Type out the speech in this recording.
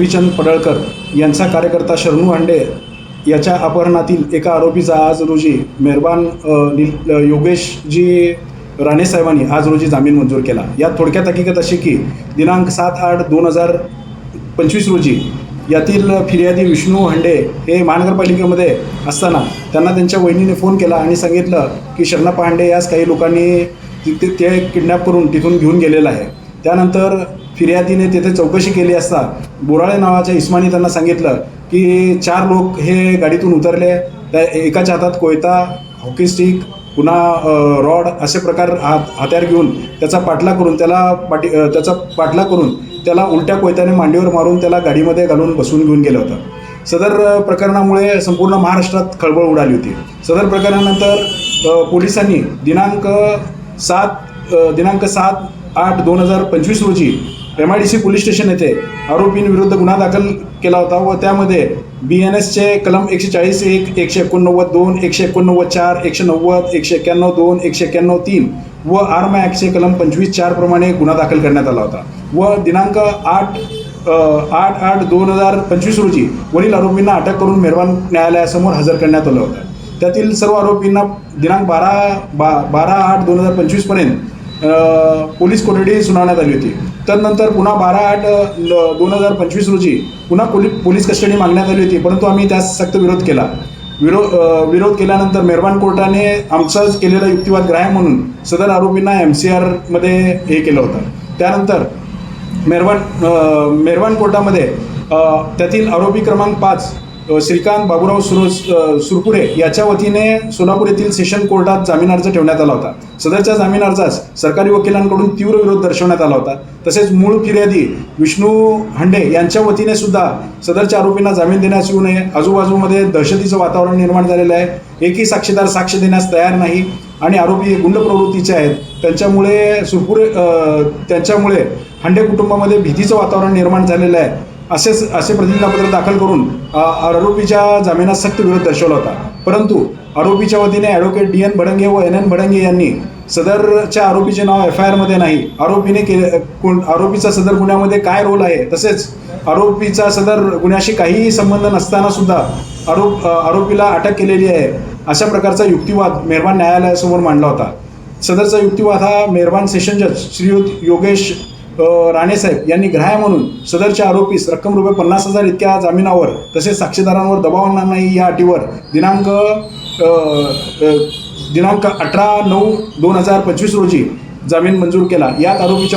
गोपीचंद पडळकर यांचा कार्यकर्ता शरणू हांडे याच्या अपहरणातील एका आरोपीचा आज रोजी मेहरबान योगेशजी राणेसाहेबांनी आज रोजी जामीन मंजूर केला। यात थोडक्यात हकीकत अशी की दिनांक 7/8/2025 रोजी यातील फिर्यादी विष्णू हांडे हे महानगरपालिकेमध्ये असताना त्यांना त्यांच्या वहिनीने फोन केला आणि सांगितलं की शरणप्पा हांडे यास काही लोकांनी ते किडनॅप करून तिथून घेऊन गेलेलं आहे। त्यानंतर फिर्यादीने तेथे चौकशी केली असता बोराळे नावाच्या इस्मानी त्यांना सांगितलं की 4 लोक हे गाडीतून उतरले, त्या एकाच्या हातात कोयता, हॉकी स्टिक, पुन्हा रॉड असे प्रकार हत्यार घेऊन त्याचा पाठलाग करून त्याला उलट्या कोयत्याने मांडीवर मारून त्याला गाडीमध्ये घालून बसवून घेऊन गेलं होतं। सदर प्रकरणामुळे संपूर्ण महाराष्ट्रात खळबळ उडाली होती। सदर प्रकरणानंतर पोलिसांनी दिनांक 7/8/2025 रोजी MIDC पोलीस स्टेशन येथे आरोपींविरुद्ध गुन्हा दाखल केला होता व त्यामध्ये BNSचे कलम 140(1), 189(2), 189(4), 190, 191(2), 191(3) व आर्म ॲक्टचे कलम 25(4) प्रमाणे गुन्हा दाखल करण्यात आला होता व दिनांक 8/8/2025 रोजी वरील आरोपींना अटक करून मेहरबान न्यायालयासमोर हजर करण्यात आलं होतं। त्यातील सर्व आरोपींना दिनांक 12/8/2025 पर्यंत पोलीस कोठडी सुनावण्यात आली होती। त्यानंतर पुन्हा 12/8/2025 रोजी पुन्हा पोलीस कस्टडी मागण्यात आली होती, परंतु आम्ही त्यास सक्त विरोध केला। विरोध केल्यानंतर मेहरबान कोर्टाने आमचाच केलेला युक्तिवाद ग्राह्य म्हणून सदर आरोपींना MCRमध्ये हे केलं होतं। त्यानंतर मेहरबान कोर्टामध्ये त्यातील आरोपी क्रमांक 5 श्रीकांत बाबूराव सुरपुरे याच्या वतीने सोलापूर येथील सेशन कोर्टात जामीन अर्ज ठेवण्यात आला होता। सदरच्या जामीन अर्जास सरकारी वकिलांकडून तीव्र विरोध दर्शवण्यात आला होता। तसेच मूळ फिर्यादी विष्णू हांडे यांच्या वतीने सुद्धा सदरच्या आरोपींना जामीन देण्यास येऊ नये। आजूबाजूमध्ये दहशतीचं वातावरण निर्माण झालेलं आहे। एकही साक्षीदार साक्ष देण्यास तयार नाही आणि आरोपी गुंड प्रवृत्तीचे आहेत। त्यांच्यामुळे हांडे कुटुंबामध्ये भीतीचं वातावरण निर्माण झालेलं आहे असे प्रतिज्ञापत्र दाखल करून आरोपीच्या जामिनास सक्त विरोध दर्शवला होता। परंतु आरोपीच्या वतीने ॲडव्होकेट DN भडंगे व NN भडंगे यांनी सदरच्या आरोपीचे नाव FIR मध्ये नाही, आरोपीचा सदर गुन्ह्यामध्ये काय रोल आहे, तसेच आरोपीचा सदर गुन्ह्याशी काहीही संबंध नसताना सुद्धा आरोपीला अटक केलेली आहे अशा प्रकारचा युक्तिवाद मेहरबान न्यायालयासमोर मांडला होता। सदरचा युक्तिवाद हा मेहरबान सेशन जज श्रीयुत योगेश राणेसाहेब यांनी ग्राह्य म्हणून सदरच्या आरोपीस रक्कम ₹50,000 इतक्या जामिनावर तसेच साक्षीदारांवर दबाव आणणार नाही या अटीवर दिनांक 18/9/2025 रोजी जामीन मंजूर केला। यात आरोपीच्या